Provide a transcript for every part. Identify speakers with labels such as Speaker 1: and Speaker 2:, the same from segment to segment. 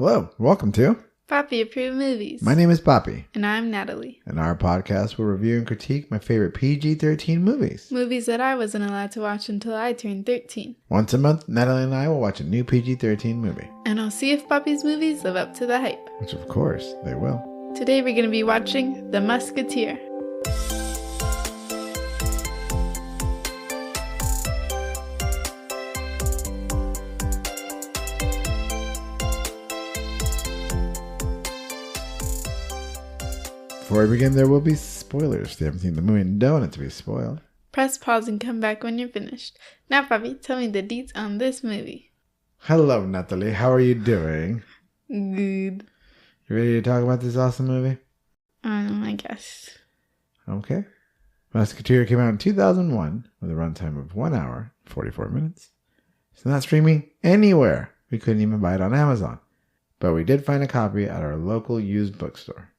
Speaker 1: Hello, welcome to
Speaker 2: Papi Approved Movies.
Speaker 1: My name is Papi.
Speaker 2: And I'm Natalie.
Speaker 1: In our podcast, we'll review and critique my favorite PG-13 movies.
Speaker 2: Movies that I wasn't allowed to watch until I turned 13.
Speaker 1: Once a month, Natalie and I will watch a new PG-13 movie.
Speaker 2: And I'll see if Papi's movies live up to the hype.
Speaker 1: Which of course, they will.
Speaker 2: Today we're going to be watching The Musketeer.
Speaker 1: Before we begin, there will be spoilers. If you haven't seen the movie and don't want it to be spoiled,
Speaker 2: Press pause and come back when you're finished. Now, Papi, tell me the deets on this movie.
Speaker 1: Hello, Natalie. How are you doing?
Speaker 2: Good.
Speaker 1: You ready to talk about this awesome movie?
Speaker 2: I guess.
Speaker 1: Okay. Musketeer came out in 2001 with a runtime of 1 hour, 44 minutes. It's not streaming anywhere. We couldn't even buy it on Amazon. But we did find a copy at our local used bookstore.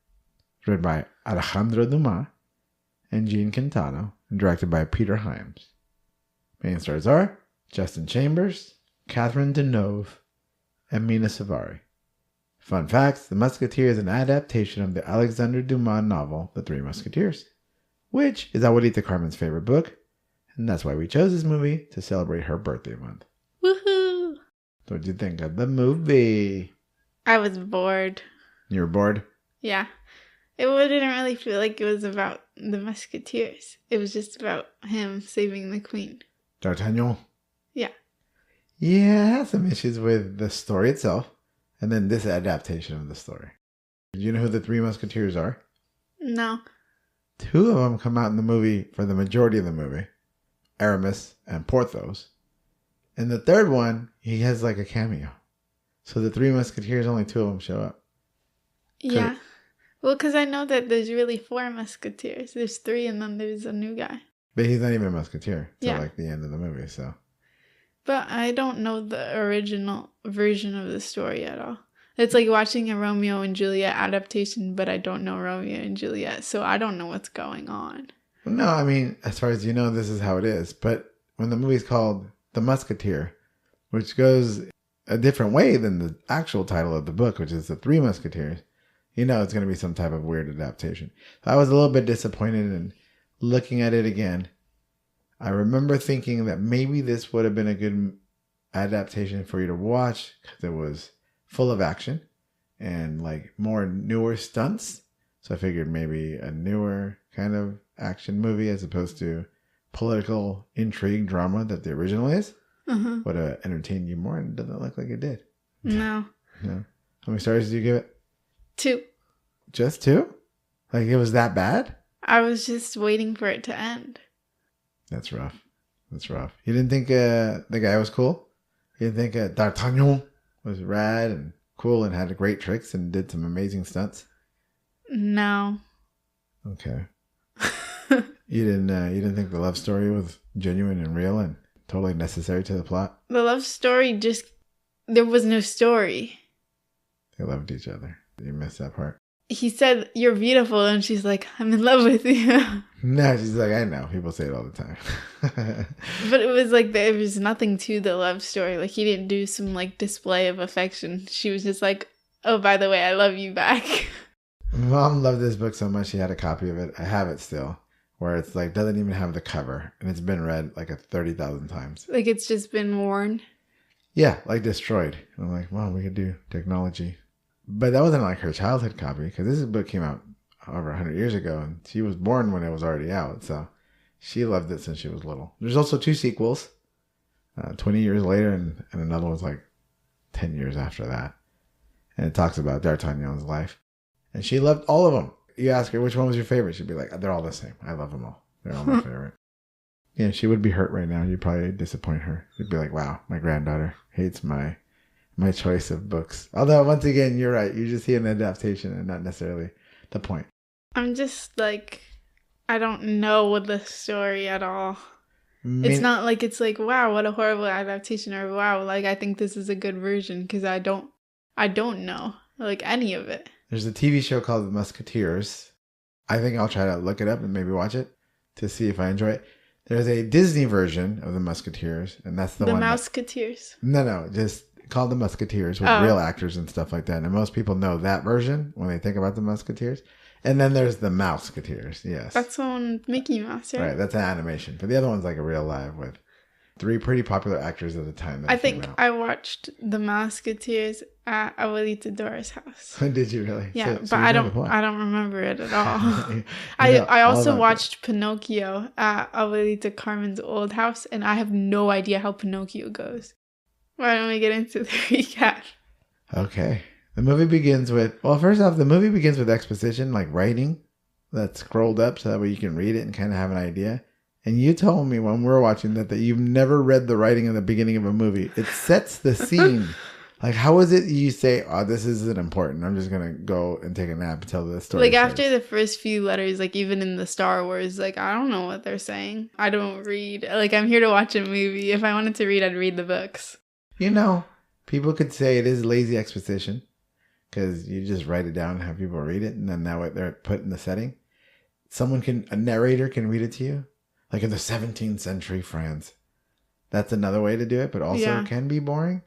Speaker 1: Written by Alejandro Dumas and Jean Quintano, and directed by Peter Hyams. Main stars are Justin Chambers, Catherine Deneuve, and Mina Suvari. Fun facts, The Musketeer is an adaptation of the Alexander Dumas novel, The Three Musketeers, which is Abuelita Carmen's favorite book, and that's why we chose this movie to celebrate her birthday month.
Speaker 2: Woohoo!
Speaker 1: So what'd you think of the movie?
Speaker 2: I was bored.
Speaker 1: You were bored?
Speaker 2: Yeah. It didn't really feel like it was about the Musketeers. It was just about him saving the queen.
Speaker 1: D'Artagnan?
Speaker 2: Yeah.
Speaker 1: Yeah, I had some issues with the story itself, and then this adaptation of the story. Do you know who the Three Musketeers are?
Speaker 2: No.
Speaker 1: Two of them come out in the movie for the majority of the movie. Aramis and Porthos. And the third one, he has like a cameo. So the Three Musketeers, only two of them show up.
Speaker 2: Yeah. Well, because I know that there's really 4 Musketeers. There's 3 and then there's a new guy.
Speaker 1: But he's not even a Musketeer till
Speaker 2: Yeah.
Speaker 1: like the end of the movie, so.
Speaker 2: But I don't know the original version of the story at all. It's like watching a Romeo and Juliet adaptation, but I don't know Romeo and Juliet, so I don't know what's going on.
Speaker 1: No, I mean, as far as you know, this is how it is. But when the movie's called The Musketeer, which goes a different way than the actual title of the book, which is The Three Musketeers, you know it's going to be some type of weird adaptation. So I was a little bit disappointed in looking at it again. I remember thinking that maybe this would have been a good adaptation for you to watch because it was full of action and like more newer stunts. So I figured maybe a newer kind of action movie as opposed to political intrigue drama that the original is would have entertained you more, and it doesn't look like it did.
Speaker 2: No.
Speaker 1: No. How many stars did you give it?
Speaker 2: 2.
Speaker 1: Just 2? Like it was that bad?
Speaker 2: I was just waiting for it to end.
Speaker 1: That's rough. That's rough. You didn't think the guy was cool? You didn't think D'Artagnan was rad and cool and had great tricks and did some amazing stunts?
Speaker 2: No.
Speaker 1: Okay. You didn't think the love story was genuine and real and totally necessary to the plot?
Speaker 2: The love story there was no story.
Speaker 1: They loved each other. You missed that part.
Speaker 2: He said, "You're beautiful," and she's like, "I'm in love with you."
Speaker 1: No, she's like, I know. People say it all the time.
Speaker 2: But it was like there was nothing to the love story. Like he didn't do some like display of affection. She was just like, "Oh, by the way, I love you back."
Speaker 1: Mom loved this book so much she had a copy of it. I have it still. Where it's like doesn't even have the cover. And it's been read like 30,000 times.
Speaker 2: Like it's just been worn.
Speaker 1: Yeah, like destroyed. I'm like, wow, we could do technology. But that wasn't like her childhood copy, because this book came out over 100 years ago, and she was born when it was already out, so she loved it since she was little. There's also 2 sequels, 20 years later, and another one's like 10 years after that. And it talks about D'Artagnan's life. And she loved all of them. You ask her, which one was your favorite? She'd be like, they're all the same. I love them all. They're all my favorite. Yeah, she would be hurt right now. You'd probably disappoint her. You'd be like, wow, my granddaughter hates my choice of books. Although, once again, you're right. You just see an adaptation and not necessarily the point.
Speaker 2: I'm just like, I don't know the story at all. It's not like it's like, wow, what a horrible adaptation, or wow, like I think this is a good version, because I don't know like any of it.
Speaker 1: There's a TV show called The Musketeers. I think I'll try to look it up and maybe watch it to see if I enjoy it. There's a Disney version of The Musketeers, and that's the one.
Speaker 2: The Musketeers.
Speaker 1: No, just called The Musketeers with real actors and stuff like that. And most people know that version when they think about The Musketeers. And then there's the Mouseketeers, yes.
Speaker 2: That's on Mickey Mouse, right?
Speaker 1: Right, that's an animation. But the other one's like a real live with 3 pretty popular actors at the time.
Speaker 2: I think I watched the Musketeers at Abuelita Dora's house.
Speaker 1: Did you really?
Speaker 2: Yeah, but I don't remember it at all. I also watched Pinocchio at Abuelita Carmen's old house, and I have no idea how Pinocchio goes. Why don't we get into the recap?
Speaker 1: Okay. The movie begins with, well, first off, the movie begins with exposition, like writing that's scrolled up so that way you can read it and kind of have an idea. And you told me when we were watching that you've never read the writing in the beginning of a movie. It sets the scene. Like, how is it you say, oh, this isn't important. I'm just going to go and take a nap and tell the story.
Speaker 2: Like, after the first few letters, like, even in the Star Wars, like, I don't know what they're saying. I don't read. Like, I'm here to watch a movie. If I wanted to read, I'd read the books.
Speaker 1: You know, people could say it is lazy exposition because you just write it down and have people read it. And then that way they're put in the setting. A narrator can read it to you. Like in the 17th century France. That's another way to do it, but also can be boring.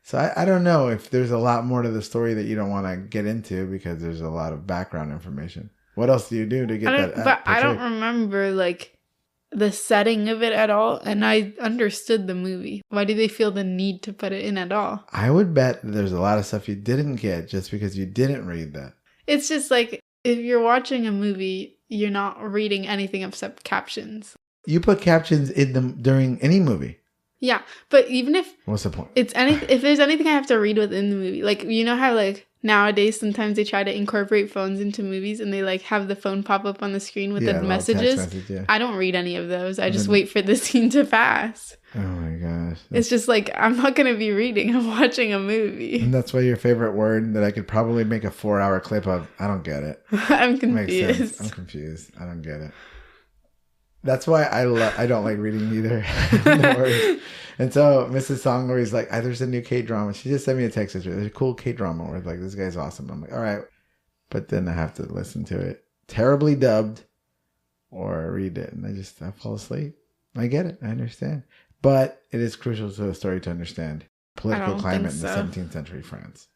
Speaker 1: So I don't know if there's a lot more to the story that you don't want to get into because there's a lot of background information. What else do you do to get that?
Speaker 2: But I don't remember like the setting of it at all, and I understood the movie. Why do they feel the need to put it in at all?
Speaker 1: I would bet there's a lot of stuff you didn't get just because you didn't read that.
Speaker 2: It's just like if you're watching a movie, you're not reading anything except captions.
Speaker 1: You put captions in them during any movie.
Speaker 2: Yeah, but even if...
Speaker 1: What's the point?
Speaker 2: If there's anything I have to read within the movie, like, you know how, like, nowadays sometimes they try to incorporate phones into movies and they, like, have the phone pop up on the screen with the messages? Message, I don't read any of those. I just wait for the scene to pass.
Speaker 1: Oh, my gosh.
Speaker 2: It's just like, I'm not going to be reading. I'm watching a movie.
Speaker 1: And that's why your favorite word that I could probably make a 4-hour clip of, I don't get it.
Speaker 2: I'm confused.
Speaker 1: Makes sense. I'm confused. I don't get it. That's why I don't like reading either. And so Mrs. Songori's like, there's a new K-drama. She just sent me a text. There's a cool K-drama where like, this guy's awesome. I'm like, all right. But then I have to listen to it terribly dubbed or read it. And I fall asleep. I get it. I understand. But it is crucial to the story to understand political climate in the 17th century France.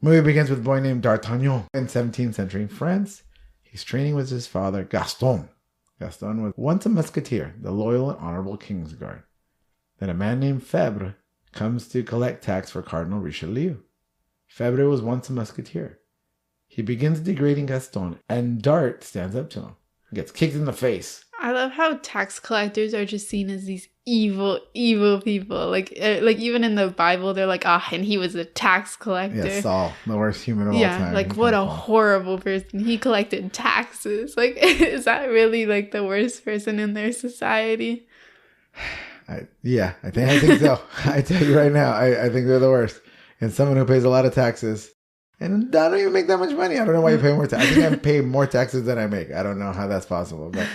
Speaker 1: Movie begins with a boy named D'Artagnan in 17th century France. He's training with his father, Gaston. Gaston was once a musketeer, the loyal and honorable king's guard. Then a man named Febre comes to collect tax for Cardinal Richelieu. Febre was once a musketeer. He begins degrading Gaston, and Dart stands up to him. He gets kicked in the face.
Speaker 2: I love how tax collectors are just seen as these evil, evil people. Like even in the Bible, they're like, and he was a tax collector.
Speaker 1: Yeah, Saul, the worst human of all time.
Speaker 2: Yeah, like what a horrible person. He collected taxes. Like, is that really like the worst person in their society?
Speaker 1: I think so. I tell you right now, I think they're the worst. And someone who pays a lot of taxes. And I don't even make that much money. I don't know why you pay more taxes. I think I pay more taxes than I make. I don't know how that's possible. But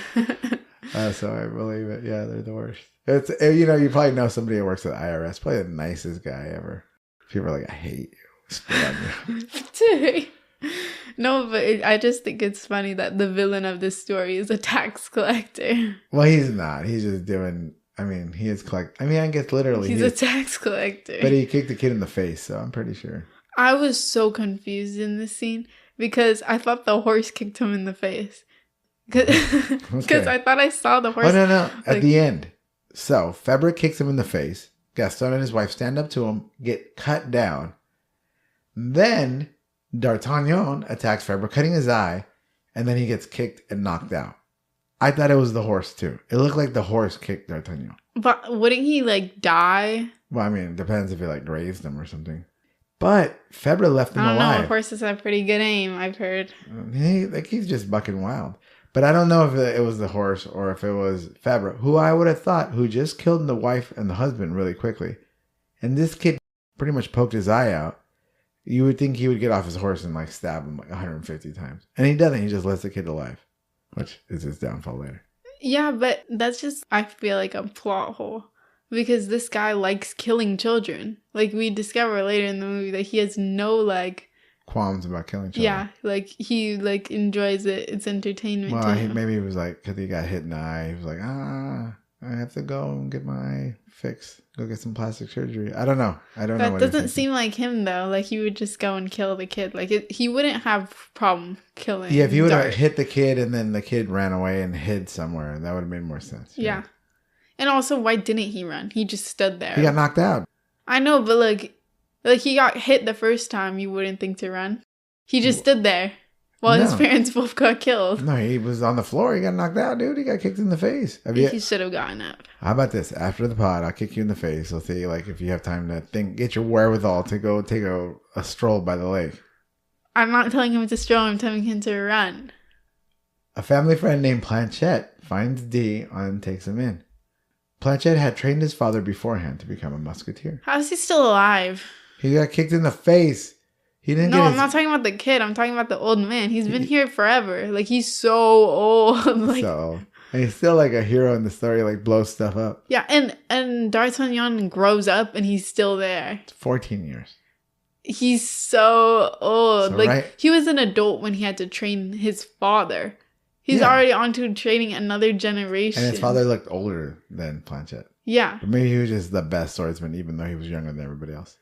Speaker 1: so I believe it. Yeah, they're the worst. It's you probably know somebody who works at the IRS. Probably the nicest guy ever. People are like, I hate you. Spit on you.
Speaker 2: No, but I just think it's funny that the villain of this story is a tax collector.
Speaker 1: Well, he's not. He's just doing... he is I guess literally.
Speaker 2: He's a tax collector.
Speaker 1: But he kicked the kid in the face, so I'm pretty sure.
Speaker 2: I was so confused in this scene because I thought the horse kicked him in the face. Because I thought I saw the horse.
Speaker 1: Oh, no. At the end. So, Febre kicks him in the face. Gaston and his wife stand up to him, get cut down. Then, D'Artagnan attacks Febre, cutting his eye, and then he gets kicked and knocked out. I thought it was the horse, too. It looked like the horse kicked D'Artagnan.
Speaker 2: But wouldn't he, die?
Speaker 1: Well, it depends if he, grazed him or something. But Febre left him alive.
Speaker 2: I don't know. Horses have pretty good aim, I've heard.
Speaker 1: He's just bucking wild. But I don't know if it was the horse or if it was Febre, who I would have thought who just killed the wife and the husband really quickly. And this kid pretty much poked his eye out. You would think he would get off his horse and stab him 150 times. And he doesn't. He just lets the kid alive, which is his downfall later.
Speaker 2: Yeah, but that's just, I feel like, a plot hole. Because this guy likes killing children. We discover later in the movie that he has no,
Speaker 1: qualms about killing children.
Speaker 2: Yeah, he, enjoys it. It's entertainment to him.
Speaker 1: Maybe it was, because he got hit in the eye. He was like, I have to go and get my eye fixed. Go get some plastic surgery. I don't know. I don't know.
Speaker 2: That
Speaker 1: What
Speaker 2: doesn't seem like him, though. Like, he would just go and kill the kid. Like, he wouldn't have problem killing.
Speaker 1: Yeah, if he would have
Speaker 2: Dart.
Speaker 1: hit the kid and then the kid ran away and hid somewhere, that would have made more sense.
Speaker 2: Yeah. And also, why didn't he run? He just stood there.
Speaker 1: He got knocked out.
Speaker 2: I know, but like he got hit the first time. You wouldn't think to run. He just stood there while his parents both got killed.
Speaker 1: No, he was on the floor. He got knocked out, dude. He got kicked in the face.
Speaker 2: He should have gotten up.
Speaker 1: How about this? After the pod, I'll kick you in the face. I'll see, like, if you have time to think, get your wherewithal to go take a stroll by the lake.
Speaker 2: I'm not telling him to stroll. I'm telling him to run.
Speaker 1: A family friend named Planchette finds D and takes him in. Planchette had trained his father beforehand to become a musketeer.
Speaker 2: How is he still alive?
Speaker 1: He got kicked in the face. He didn't.
Speaker 2: I'm not talking about the kid. I'm talking about the old man. He's been here forever. Like, he's so old.
Speaker 1: And he's still like a hero in the story. Like, blows stuff up.
Speaker 2: Yeah, and D'Artagnan grows up and he's still there.
Speaker 1: It's 14 years.
Speaker 2: He's so old.
Speaker 1: So,
Speaker 2: like,
Speaker 1: right?
Speaker 2: He was an adult when he had to train his father. He's already on to training another generation.
Speaker 1: And his father looked older than Planchette.
Speaker 2: Yeah.
Speaker 1: But maybe he was just the best swordsman, even though he was younger than everybody else.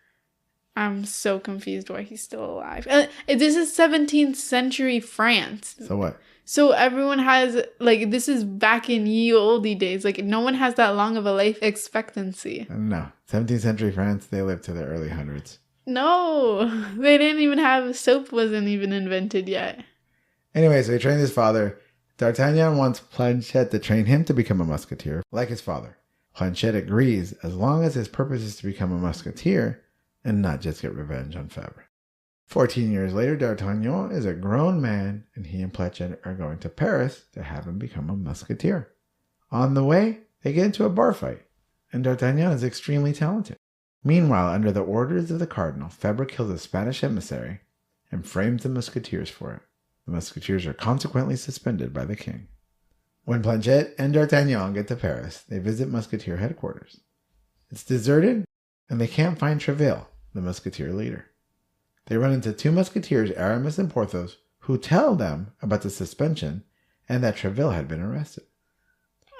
Speaker 2: I'm so confused why he's still alive. This is 17th century France.
Speaker 1: So what?
Speaker 2: So everyone has, like, this is back in ye olde days. Like, no one has that long of a life expectancy.
Speaker 1: No. 17th century France, they lived to the early hundreds.
Speaker 2: No. They didn't even have, soap wasn't even invented yet.
Speaker 1: Anyway, so he trained his father. D'Artagnan wants Planchette to train him to become a musketeer, like his father. Planchette agrees, as long as his purpose is to become a musketeer and not just get revenge on Fabre. 14 years later, D'Artagnan is a grown man, and he and Planchette are going to Paris to have him become a musketeer. On the way, they get into a bar fight, and D'Artagnan is extremely talented. Meanwhile, under the orders of the cardinal, Fabre kills a Spanish emissary and frames the musketeers for it. The musketeers are consequently suspended by the king. When Planchette and D'Artagnan get to Paris, they visit musketeer headquarters. It's deserted, and they can't find Treville, the musketeer leader. They run into two musketeers, Aramis and Porthos, who tell them about the suspension and that Treville had been arrested.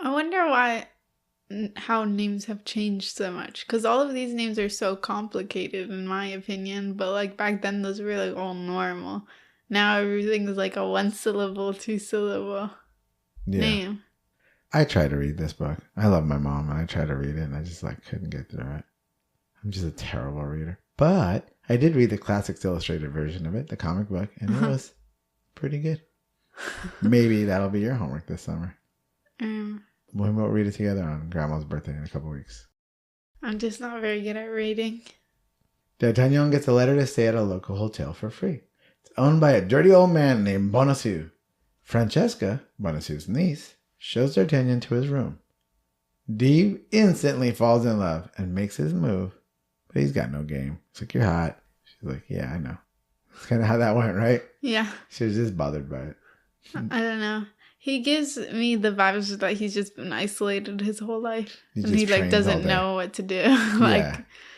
Speaker 2: I wonder how names have changed so much. Because all of these names are so complicated, in my opinion. But like back then, those were like all normal. Now everything is like a 1-syllable, 2-syllable name.
Speaker 1: I try to read this book. I love my mom, and I try to read it, and I just like couldn't get through it. I'm just a terrible reader. But I did read the Classics Illustrated version of it, the comic book, and it was pretty good. Maybe that'll be your homework this summer. We will read it together on Grandma's birthday in a couple weeks.
Speaker 2: I'm just not very good at reading.
Speaker 1: D'Artagnan gets a letter to stay at a local hotel for free. It's owned by a dirty old man named Bonacieux. Francesca, Bonacieux's niece, shows D'Artagnan to his room. D instantly falls in love and makes his move, but he's got no game. It's like, you're hot. She's like, yeah, I know. That's kind of how that went, right?
Speaker 2: Yeah.
Speaker 1: She was just bothered by it.
Speaker 2: I don't know. He gives me the vibes that he's just been isolated his whole life. And he like doesn't know what to do.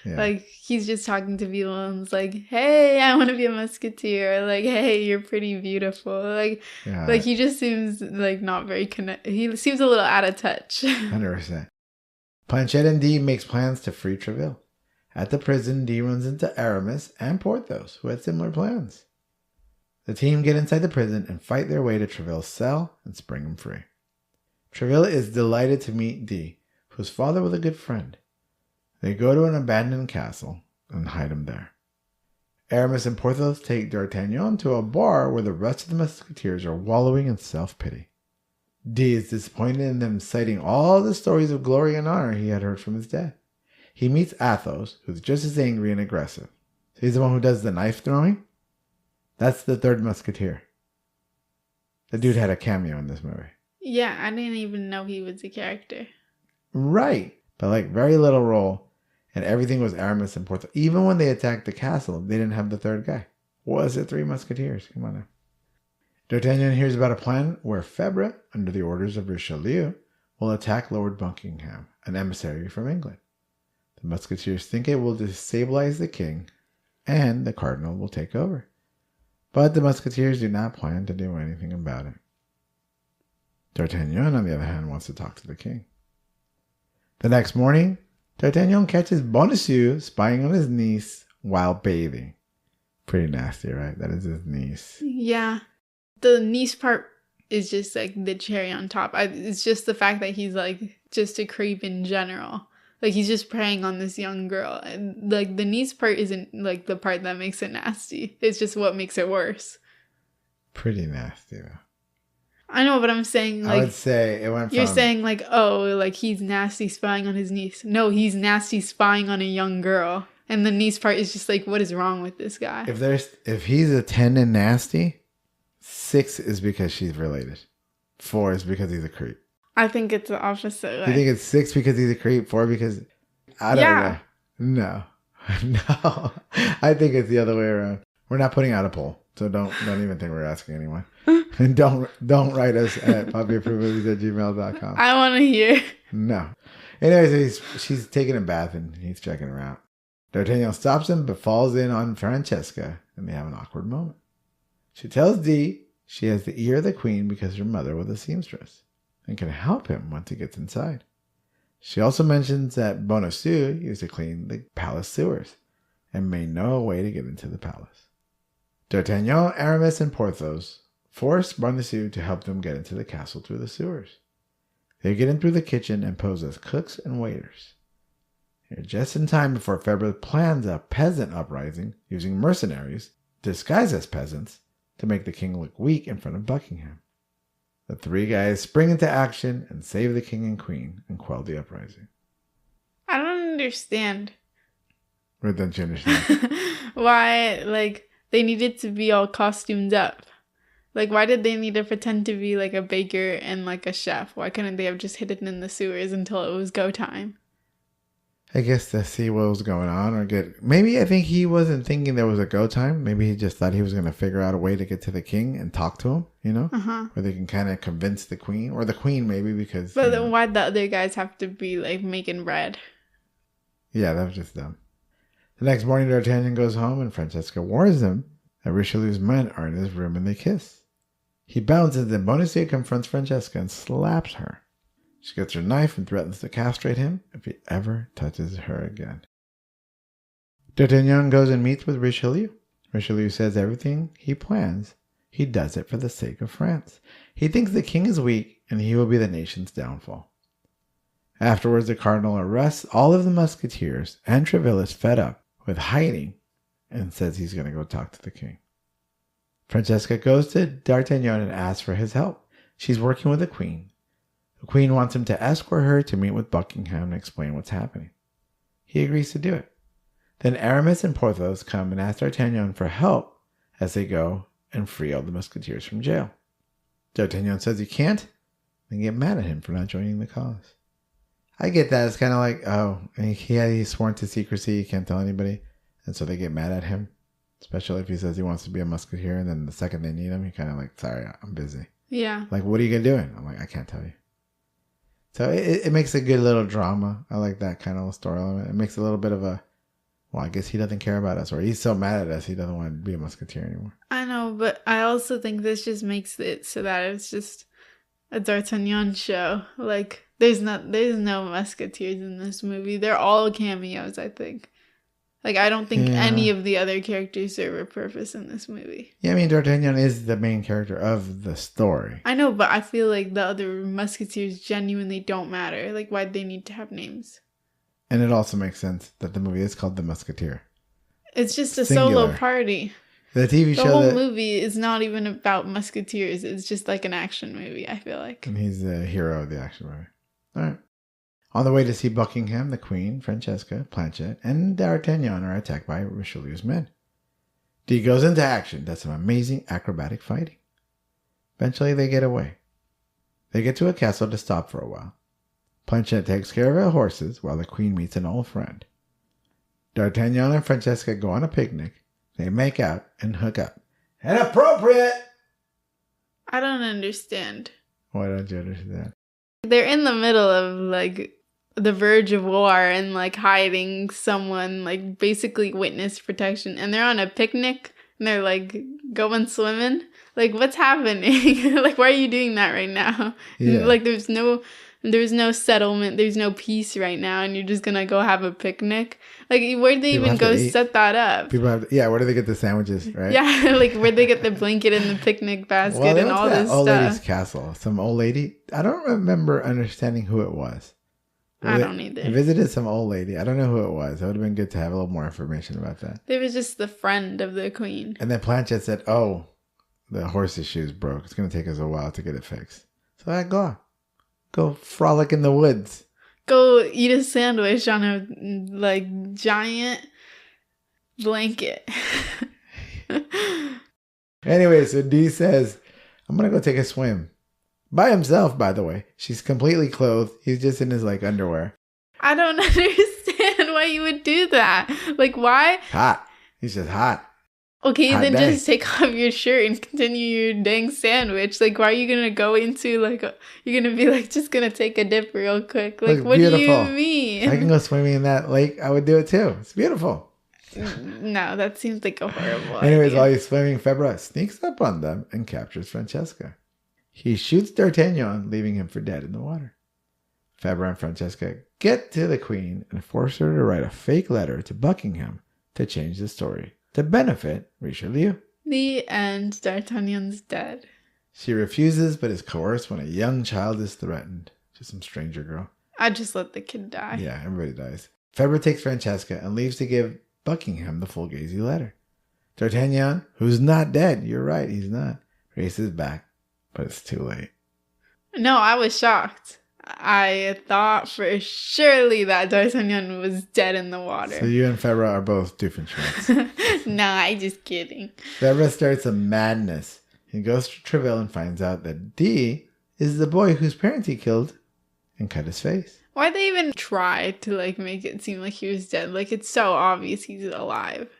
Speaker 2: Like he's just talking to people and it's like, hey, I want to be a musketeer. Like, hey, you're pretty beautiful. Like he just seems like not very connected. He seems a little out of touch.
Speaker 1: 100%. Planchette and D makes plans to free Treville. At the prison, D runs into Aramis and Porthos, who had similar plans. The team get inside the prison and fight their way to Treville's cell and spring him free. Treville is delighted to meet D, whose father was a good friend. They go to an abandoned castle and hide him there. Aramis and Porthos take D'Artagnan to a bar where the rest of the musketeers are wallowing in self-pity. D is disappointed in them citing all the stories of glory and honor he had heard from his dad. He meets Athos, who's just as angry and aggressive. So he's the one who does the knife throwing. That's the third musketeer. The dude had a cameo in this movie.
Speaker 2: Yeah, I didn't even know he was a character.
Speaker 1: Right. But like very little role. And everything was Aramis and Porthos. Even when they attacked the castle, they didn't have the third guy. Was it three musketeers? Come on now. D'Artagnan hears about a plan where Fabre, under the orders of Richelieu, will attack Lord Buckingham, an emissary from England. The musketeers think it will destabilize the king, and the cardinal will take over. But the musketeers do not plan to do anything about it. D'Artagnan, on the other hand, wants to talk to the king. The next morning, D'Artagnan catches Bonacieux spying on his niece while bathing. Pretty nasty, right? That is his niece.
Speaker 2: Yeah. The niece part is just like the cherry on top. It's just the fact that he's like just a creep in general. Like he's just preying on this young girl. And like the niece part isn't like the part that makes it nasty. It's just what makes it worse.
Speaker 1: Pretty nasty, though.
Speaker 2: I know, but I'm saying like...
Speaker 1: I would say it went from...
Speaker 2: You're saying like, oh, like he's nasty spying on his niece. No, he's nasty spying on a young girl. And the niece part is just like, what is wrong with this guy?
Speaker 1: If he's a 10 and nasty, 6 is because she's related. 4 is because he's a creep.
Speaker 2: I think it's the opposite way.
Speaker 1: You think it's 6 because he's a creep, 4 because... I don't know. No. I think it's the other way around. We're not putting out a poll, so don't even think we're asking anyone. And don't write us at papiapproves@gmail.com.
Speaker 2: I want to hear.
Speaker 1: No. Anyways, she's taking a bath and he's checking her out. D'Artagnan stops him but falls in on Francesca and they have an awkward moment. She tells Dee she has the ear of the queen because her mother was a seamstress and can help him once he gets inside. She also mentions that Bonacieux used to clean the palace sewers and may know a way to get into the palace. D'Artagnan, Aramis, and Porthos force Bonacieux to help them get into the castle through the sewers. They get in through the kitchen and pose as cooks and waiters. They're just in time before Febre plans a peasant uprising using mercenaries disguised as peasants to make the king look weak in front of Buckingham. The 3 guys spring into action and save the king and queen and quell the uprising.
Speaker 2: I don't understand.
Speaker 1: What don't you understand?
Speaker 2: Why, like, they needed to be all costumed up. Like, why did they need to pretend to be, like, a baker and, like, a chef? Why couldn't they have just hidden in the sewers until it was go time?
Speaker 1: I guess to see what was going on or get... Maybe I think he wasn't thinking there was a go time. Maybe he just thought he was going to figure out a way to get to the king and talk to him, you know? Where they can kind of convince the queen. Or the queen, maybe, because...
Speaker 2: But then why'd the other guys have to be, like, making bread?
Speaker 1: Yeah, that was just dumb. The next morning, D'Artagnan goes home and Francesca warns him that Richelieu's men are in his room and they kiss. He bounces and Bonacieux confronts Francesca and slaps her. She gets her knife and threatens to castrate him if he ever touches her again. D'Artagnan goes and meets with Richelieu. Richelieu says everything he plans, he does it for the sake of France. He thinks the king is weak and he will be the nation's downfall. Afterwards, the cardinal arrests all of the musketeers and Tréville is fed up with hiding and says he's going to go talk to the king. Francesca goes to D'Artagnan and asks for his help. She's working with the queen. The queen wants him to escort her to meet with Buckingham and explain what's happening. He agrees to do it. Then Aramis and Porthos come and ask D'Artagnan for help as they go and free all the musketeers from jail. D'Artagnan says he can't and get mad at him for not joining the cause. I get that. It's kind of like, oh, he's sworn to secrecy. He can't tell anybody. And so they get mad at him, especially if he says he wants to be a musketeer. And then the second they need him, he kind of like, sorry, I'm busy.
Speaker 2: Yeah.
Speaker 1: Like, what are you going to do? I'm like, I can't tell you. So it makes a good little drama. I like that kind of story element. It makes a little bit of a, well, I guess he doesn't care about us, or he's so mad at us he doesn't want to be a musketeer anymore.
Speaker 2: I know, but I also think this just makes it so that it's just a D'Artagnan show. Like, there's no musketeers in this movie. They're all cameos, I think. Like, I don't think any of the other characters serve a purpose in this movie. Yeah,
Speaker 1: I mean, D'Artagnan is the main character of the story.
Speaker 2: I know, but I feel like the other musketeers genuinely don't matter. Like, why'd they need to have names?
Speaker 1: And it also makes sense that the movie is called The Musketeer.
Speaker 2: It's just a
Speaker 1: Singular.
Speaker 2: solo party.
Speaker 1: The TV show.
Speaker 2: The whole movie is not even about musketeers. It's just like an action movie, I feel like.
Speaker 1: And he's the hero of the action movie. All right. On the way to see Buckingham, the Queen, Francesca, Planchet, and D'Artagnan are attacked by Richelieu's men. Dee goes into action, does some amazing acrobatic fighting. Eventually, they get away. They get to a castle to stop for a while. Planchet takes care of her horses while the Queen meets an old friend. D'Artagnan and Francesca go on a picnic. They make out and hook up. Inappropriate!
Speaker 2: I don't understand.
Speaker 1: Why don't you understand?
Speaker 2: They're in the middle of, like, the verge of war and, like, hiding someone, like, basically witness protection. And they're on a picnic and they're, like, going swimming. Like, what's happening? Like, why are you doing that right now?
Speaker 1: Yeah.
Speaker 2: Like, there's no There's no settlement. There's no peace right now. And you're just going to go have a picnic. Like, where'd they even go set that up?
Speaker 1: Where do they get the sandwiches, right?
Speaker 2: Yeah, like, where'd they get the blanket and the picnic basket and all this
Speaker 1: old
Speaker 2: stuff?
Speaker 1: lady's castle. Some old lady. I don't remember understanding who it was.
Speaker 2: I don't either.
Speaker 1: They visited some old lady. I don't know who it was. It would have been good to have a little more information about that.
Speaker 2: It was just the friend of the queen.
Speaker 1: And then Planchet said, oh, the horse's shoes broke. It's going to take us a while to get it fixed. So I go frolic in the woods.
Speaker 2: Go eat a sandwich on a, like, giant blanket.
Speaker 1: Anyway, so Dee says, I'm going to go take a swim. By himself, by the way. She's completely clothed. He's just in his, like, underwear.
Speaker 2: I don't understand why you would do that. Like, why?
Speaker 1: Hot. He's just hot.
Speaker 2: Okay,
Speaker 1: hot
Speaker 2: then
Speaker 1: day.
Speaker 2: Just take off your shirt and continue your dang sandwich. Like, why are you going to go into, like, you're going to be, like, just going to take a dip real quick? Like,
Speaker 1: Looks
Speaker 2: what
Speaker 1: beautiful.
Speaker 2: do you mean?
Speaker 1: If I can go swimming in that lake, I would do it too. It's beautiful.
Speaker 2: No, that seems like a horrible
Speaker 1: Anyways,
Speaker 2: idea.
Speaker 1: while he's swimming, Febra sneaks up on them and captures Francesca. He shoots D'Artagnan, leaving him for dead in the water. Febra and Francesca get to the queen and force her to write a fake letter to Buckingham to change the story to benefit Richelieu.
Speaker 2: The end. D'Artagnan's dead.
Speaker 1: She refuses, but is coerced when a young child is threatened. Just some stranger girl.
Speaker 2: I'd just let the kid die.
Speaker 1: Yeah, everybody dies. Febra takes Francesca and leaves to give Buckingham the Fugazi letter. D'Artagnan, who's not dead, you're right, he's not, races back, but it's too late.
Speaker 2: No, I was shocked. I thought for surely that D'Artagnan was dead in the water.
Speaker 1: So you and Febra are both Doofenshmirtz.
Speaker 2: No, I'm just kidding.
Speaker 1: Febra starts a madness. He goes to Treville and finds out that Dee is the boy whose parents he killed and cut his face.
Speaker 2: Why'd they even try to, like, make it seem like he was dead? Like, it's so obvious he's alive.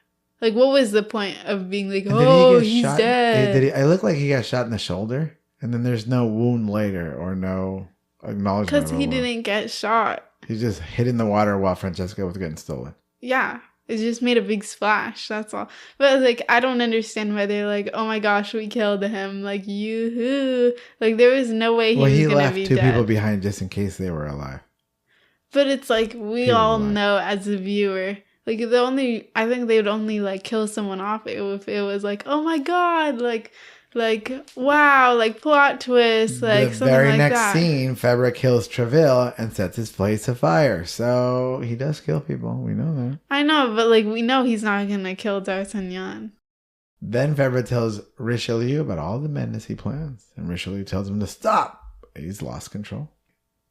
Speaker 2: Like, what was the point of being like, oh, he's dead?
Speaker 1: I look like he got shot in the shoulder, and then there's no wound later or no acknowledgement.
Speaker 2: Because he didn't get shot.
Speaker 1: He just hid in the water while Francesca was getting stolen.
Speaker 2: Yeah. It just made a big splash. That's all. But, like, I don't understand why they're like, oh my gosh, we killed him. Like, yoo-hoo. Like, there was no way he was going to be dead.
Speaker 1: He left two people behind just in case they were alive.
Speaker 2: But it's like, we all know as a viewer. Like, I think they would only, like, kill someone off if it was like, oh my god, like, wow, like, plot twist, like, something like that. The very next
Speaker 1: scene, Febra kills Treville and sets his place afire. So, he does kill people. We know that.
Speaker 2: I know, but, like, we know he's not gonna kill D'Artagnan.
Speaker 1: Then Febra tells Richelieu about all the madness he plans. And Richelieu tells him to stop. He's lost control.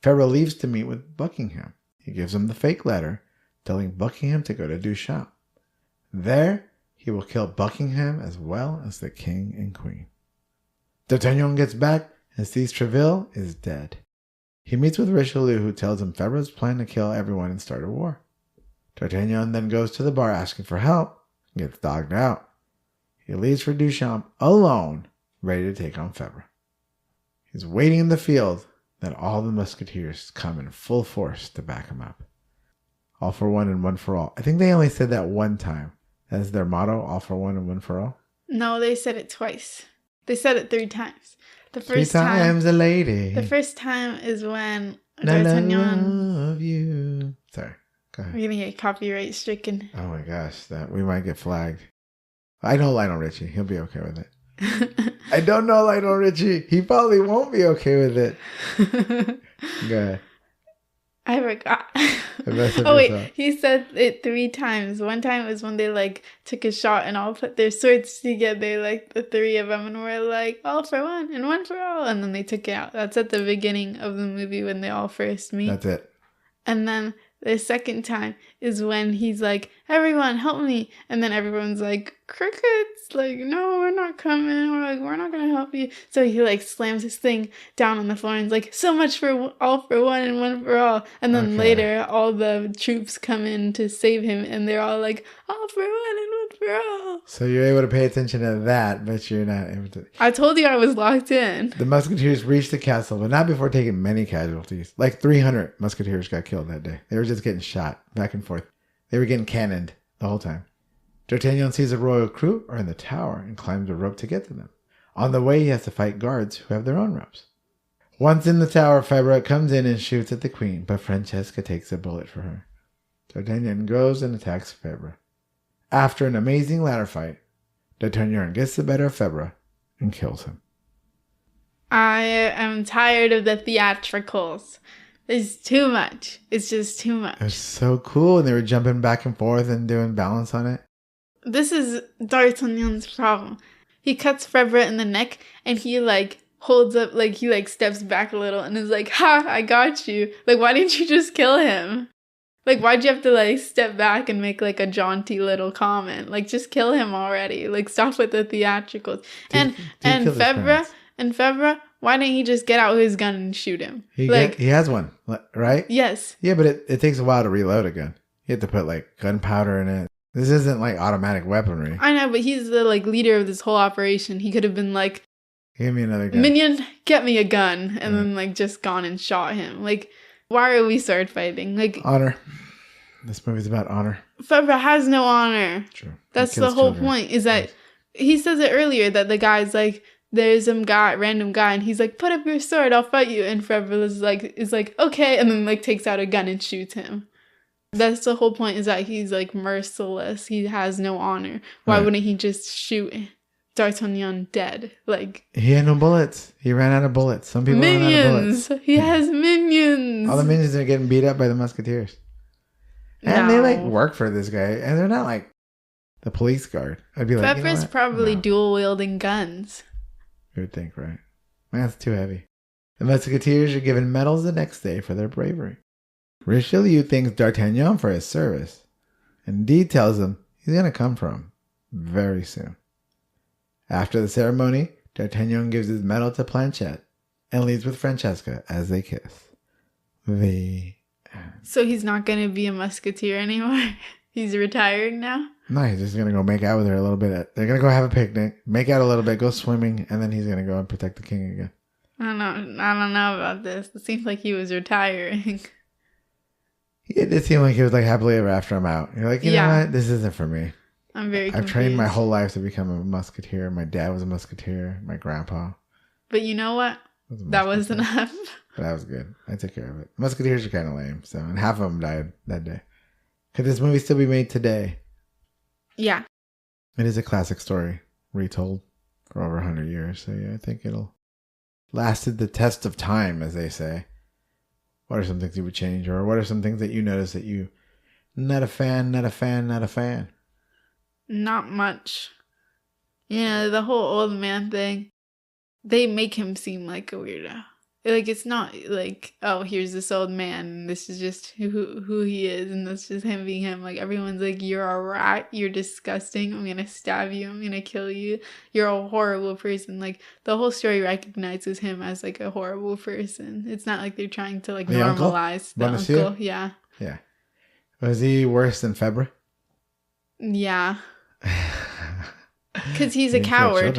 Speaker 1: Febra leaves to meet with Buckingham. He gives him the fake letter, telling Buckingham to go to Duchamp. There, he will kill Buckingham as well as the king and queen. D'Artagnan gets back and sees Treville is dead. He meets with Richelieu, who tells him Febra's plan to kill everyone and start a war. D'Artagnan then goes to the bar asking for help and gets dogged out. He leaves for Duchamp alone, ready to take on Febra. He's waiting in the field. Then all the musketeers come in full force to back him up. All for one and one for all. I think they only said that one time. That is their motto, all for one and one for all.
Speaker 2: No, they said it twice. They said it 3 times. The
Speaker 1: first 3 times a lady.
Speaker 2: The first time is when
Speaker 1: D'Artagnan. I love you. Sorry, go ahead.
Speaker 2: We're going to get copyright stricken.
Speaker 1: Oh my gosh, we might get flagged. I know Lionel Richie. He'll be okay with it. I don't know Lionel Richie. He probably won't be okay with it. Go ahead.
Speaker 2: I forgot. Oh wait, he said it 3 times. One time was when they like took a shot and all put their swords together, like the 3 of them, and were like all for one and one for all, and then they took it out. That's at the beginning of the movie when they all first meet.
Speaker 1: That's it.
Speaker 2: And then the second time is when he's like, everyone help me, and then everyone's like, crickets, like, no, we're not coming, we're not gonna help you. So he like slams his thing down on the floor and is like, so much for all for one and one for all. And then later all the troops come in to save him and they're all like, all for one and one for all.
Speaker 1: So you're able to pay attention to that, but you're not able to.
Speaker 2: I told you I was locked in.
Speaker 1: The musketeers reached the castle, but not before taking many casualties. Like 300 musketeers got killed that day. They were just getting shot back and forth. They were getting cannoned the whole time. D'Artagnan sees a royal crew are in the tower and climbs a rope to get to them. On the way, he has to fight guards who have their own ropes. Once in the tower, Febra comes in and shoots at the queen, but Francesca takes a bullet for her. D'Artagnan goes and attacks Febra. After an amazing ladder fight, D'Artagnan gets the better of Febra and kills him.
Speaker 2: I am tired of the theatricals. It's too much. It's just too much.
Speaker 1: It was so cool, and they were jumping back and forth and doing balance on it.
Speaker 2: This is D'Artagnan's problem. He cuts Febra in the neck, and he, holds up, he, steps back a little and is like, ha, I got you. Why didn't you just kill him? Why'd you have to, step back and make, a jaunty little comment? Just kill him already. Stop with the theatricals. And Febra, why didn't he just get out his gun and shoot him?
Speaker 1: He has one, right?
Speaker 2: Yes.
Speaker 1: Yeah, but it takes a while to reload a gun. You have to put, gunpowder in it. This isn't, automatic weaponry.
Speaker 2: I know, but he's the, leader of this whole operation. He could have been like,
Speaker 1: give me another gun.
Speaker 2: Minion, get me a gun. And then, just gone and shot him. Why are we sword fighting?
Speaker 1: Honor. This movie's about honor.
Speaker 2: Febra has no honor.
Speaker 1: True.
Speaker 2: That's the whole point, is that he says it earlier that the guy's there's some guy, random guy, and he's put up your sword, I'll fight you. And Febra is okay, and then takes out a gun and shoots him. That's the whole point, is that he's merciless. He has no honor. Why wouldn't he just shoot D'Artagnan dead?
Speaker 1: He had no bullets. He ran out of bullets. Some people ran out of bullets.
Speaker 2: He has minions.
Speaker 1: All the minions are getting beat up by the Musketeers. And they work for this guy, and they're not the police guard. I'd be like,
Speaker 2: Febra's probably dual wielding guns.
Speaker 1: You would think, right? That's too heavy. The Musketeers are given medals the next day for their bravery. Richelieu thanks D'Artagnan for his service, and indeed tells him he's going to come for him very soon. After the ceremony, D'Artagnan gives his medal to Planchet and leaves with Francesca as they kiss.
Speaker 2: So he's not going to be a musketeer anymore? He's retired now?
Speaker 1: No, he's just going to go make out with her a little bit. They're going to go have a picnic, make out a little bit, go swimming, and then he's going to go and protect the king again.
Speaker 2: I don't know about this. It seems like he was retiring.
Speaker 1: It did seem like he was happily ever after. I'm out. You're you know what? This isn't for me.
Speaker 2: I'm very confused.
Speaker 1: I've trained my whole life to become a musketeer. My dad was a musketeer. My grandpa.
Speaker 2: But you know what? That was enough.
Speaker 1: But that was good. I took care of it. Musketeers are kind of lame. So, and half of them died that day. Could this movie still be made today?
Speaker 2: Yeah.
Speaker 1: It is a classic story, retold for over 100 years. So yeah, I think it'll lasted the test of time, as they say. What are some things you would change? Or what are some things that you notice that you... Not a fan.
Speaker 2: Not much. Yeah, the whole old man thing. They make him seem like a weirdo. It's not oh, here's this old man, and this is just who he is, and that's just him being him. Everyone's you're a rat, you're disgusting, I'm gonna stab you, I'm gonna kill you, you're a horrible person. The whole story recognizes him as a horrible person. It's not they're trying to normalize the uncle. Yeah.
Speaker 1: Was he worse than Febra?
Speaker 2: Yeah. Because he's a coward.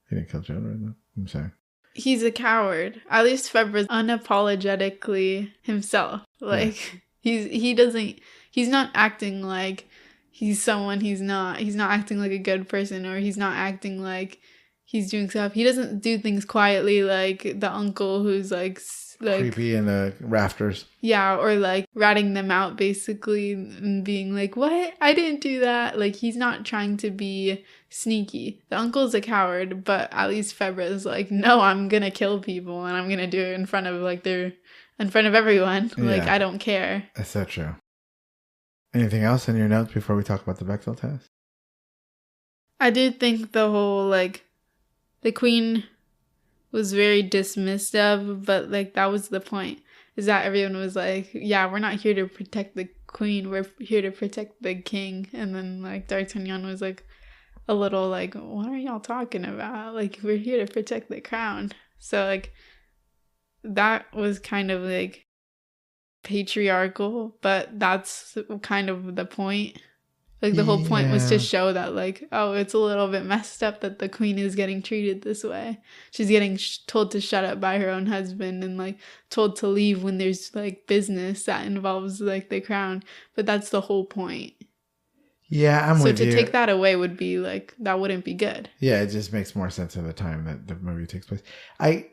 Speaker 1: He didn't kill children, though. I'm sorry.
Speaker 2: He's a coward. At least Febra's unapologetically himself. He's not acting like he's someone he's not. He's not acting like a good person, or he's not acting like he's doing stuff. He doesn't do things quietly like the uncle who's
Speaker 1: creepy in the rafters.
Speaker 2: Yeah, or ratting them out basically and being what? I didn't do that. He's not trying to be sneaky. The uncle's a coward, but at least Febra is no, I'm gonna kill people and I'm gonna do it in front of in front of everyone. I don't care.
Speaker 1: That's so true. Anything else in your notes before we talk about the Bechdel test?
Speaker 2: I did think the whole the queen was very dismissed of, but that was the point, is that everyone was yeah, we're not here to protect the queen, we're here to protect the king. And then D'Artagnan was a little what are y'all talking about? We're here to protect the crown. So that was kind of patriarchal, but that's kind of the point. The whole point was to show that oh, it's a little bit messed up that the queen is getting treated this way. She's getting told to shut up by her own husband, and told to leave when there's business that involves the crown. But that's the whole point.
Speaker 1: Yeah, I'm with you.
Speaker 2: So to take that away would be that wouldn't be good.
Speaker 1: Yeah, it just makes more sense at the time that the movie takes place. I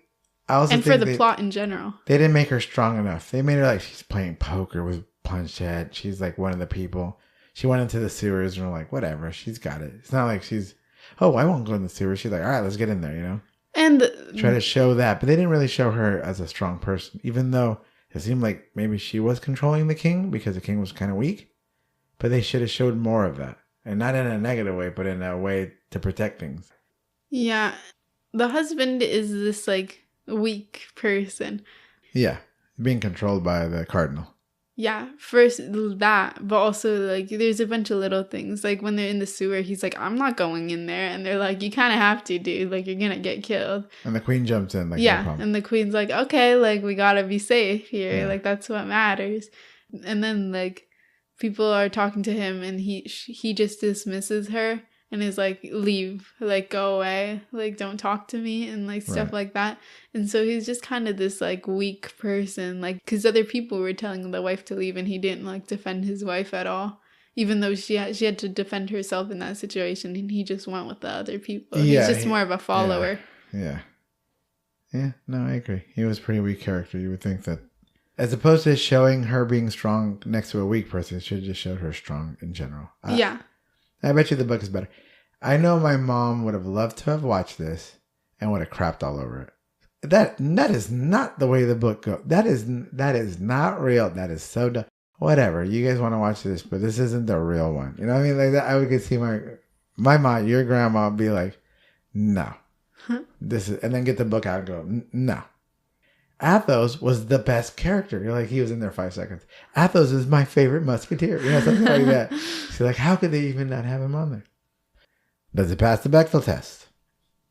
Speaker 1: I also
Speaker 2: and for the plot in general.
Speaker 1: They didn't make her strong enough. They made her like she's playing poker with Planchette. She's like one of the people. She went into the sewers and we're like, whatever, she's got it. It's not like she's, oh, I won't go in the sewers. She's like, all right, let's get in there, you know?
Speaker 2: And
Speaker 1: try to show that. But they didn't really show her as a strong person, even though it seemed like maybe she was controlling the king because the king was kind of weak. But they should have showed more of that. And not in a negative way, but in a way to protect things.
Speaker 2: Yeah. The husband is this like weak person.
Speaker 1: Yeah. Being controlled by the cardinal.
Speaker 2: Yeah, first that, but also like there's a bunch of little things. Like when they're in the sewer, he's like, I'm not going in there. And they're like, you kind of have to, dude. Like you're going to get killed.
Speaker 1: And the queen jumps in. Like,
Speaker 2: yeah,
Speaker 1: no
Speaker 2: and the queen's like, okay, like we got to be safe here.
Speaker 1: Yeah.
Speaker 2: Like that's what matters. And then like people are talking to him and he just dismisses her. And is like, leave, like, go away, like, don't talk to me, and, like, stuff like that. And so he's just kind of this, like, weak person, like, because other people were telling the wife to leave, and he didn't, like, defend his wife at all. Even though she had to defend herself in that situation, and he just went with the other people. Yeah, he's just more of a follower.
Speaker 1: Yeah. Yeah, no, I agree. He was a pretty weak character. You would think that, as opposed to showing her being strong next to a weak person, it should have just showed her strong in general.
Speaker 2: Yeah.
Speaker 1: I bet you the book is better. I know my mom would have loved to have watched this and would have crapped all over it. That is not the way the book goes. That is not real. That is so dumb. Whatever. You guys want to watch this, but this isn't the real one. You know what I mean? Like that, I would see my mom, your grandma, be like, no. This is, and then get the book out and go, no. Athos was the best character. You're like, he was in there 5 seconds. Athos is my favorite musketeer. You know, something like that. So like, how could they even not have him on there? Does it pass the Bechdel test?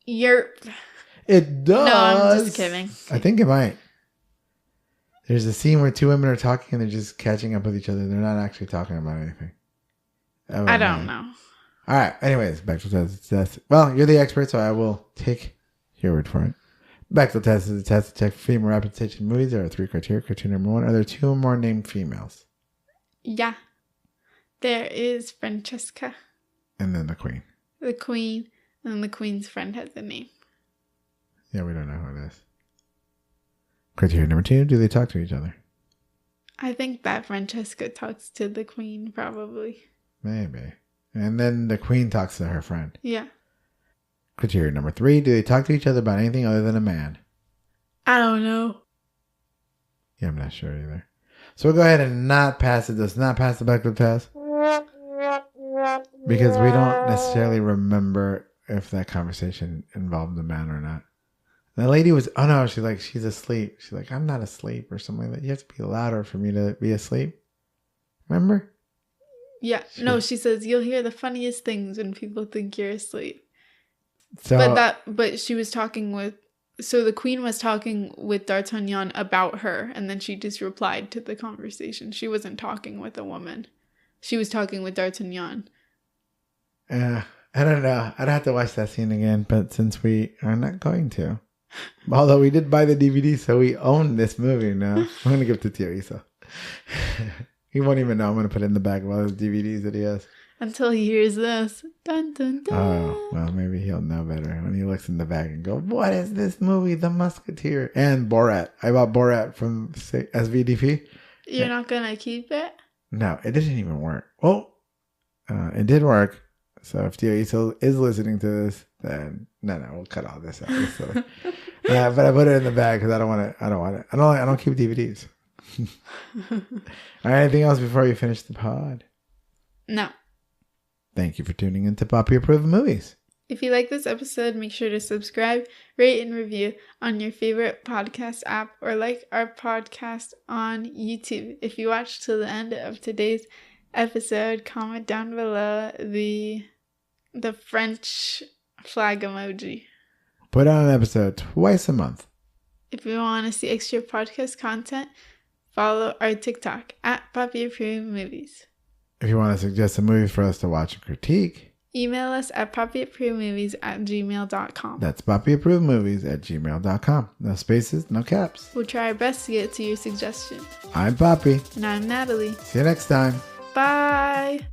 Speaker 1: It does.
Speaker 2: No, I'm just kidding.
Speaker 1: I think it might. There's a scene where two women are talking and they're just catching up with each other. They're not actually talking about anything.
Speaker 2: I don't know.
Speaker 1: All right. Anyways, Bechdel test. Well, you're the expert, so I will take your word for it. Bechdel test is a test to check for female representation in movies. There are 3 criteria. Criteria number 1, are there 2 or more named females?
Speaker 2: Yeah. There is Francesca.
Speaker 1: And then the queen.
Speaker 2: The queen. And the queen's friend has a name.
Speaker 1: Yeah, we don't know who it is. Criteria number 2, do they talk to each other?
Speaker 2: I think that Francesca talks to the queen, probably.
Speaker 1: Maybe. And then the queen talks to her friend.
Speaker 2: Yeah.
Speaker 1: Criteria number 3, do they talk to each other about anything other than a man?
Speaker 2: I don't know.
Speaker 1: Yeah, I'm not sure either. So we'll go ahead and not pass it. Does not pass the Bechdel test. Because we don't necessarily remember if that conversation involved a man or not. The lady was, oh no, she's asleep. She's like, I'm not asleep or something like that. You have to be louder for me to be asleep. Remember?
Speaker 2: Yeah. No, she says, you'll hear the funniest things when people think you're asleep.
Speaker 1: So,
Speaker 2: but she was talking with, so the queen was talking with D'Artagnan about her, and then she just replied to the conversation. She wasn't talking with a woman. She was talking with D'Artagnan.
Speaker 1: I don't know. I'd have to watch that scene again, but since we are not going to. Although we did buy the DVD, so we own this movie now. I'm going to give it to Thierry, so. He won't even know I'm going to put it in the bag of all his DVDs that he has.
Speaker 2: Until he hears this. Dun, dun, dun.
Speaker 1: Oh, well, maybe he'll know better when he looks in the bag and go, what is this movie? The Musketeer. And Borat. I bought Borat from SVDP.
Speaker 2: You're not going to keep it?
Speaker 1: No, it didn't even work. Well, it did work. So if Thierry is listening to this, then no, we'll cut all this out. But I put it in the bag because I don't want it. I don't keep DVDs. All right, anything else before you finish the pod?
Speaker 2: No.
Speaker 1: Thank you for tuning in to Papi Approved Movies.
Speaker 2: If you like this episode, make sure to subscribe, rate, and review on your favorite podcast app or like our podcast on YouTube. If you watched till the end of today's episode, comment down below the French flag emoji.
Speaker 1: Put out an episode twice a month.
Speaker 2: If you want to see extra podcast content, follow our TikTok at Papi Approved Movies.
Speaker 1: If you want to suggest a movie for us to watch and critique,
Speaker 2: email us at papiapprovedmovies@gmail.com.
Speaker 1: That's papiapprovedmovies@gmail.com. No spaces, no caps.
Speaker 2: We'll try our best to get to your suggestions.
Speaker 1: I'm Papi.
Speaker 2: And I'm Natalie.
Speaker 1: See you next time.
Speaker 2: Bye.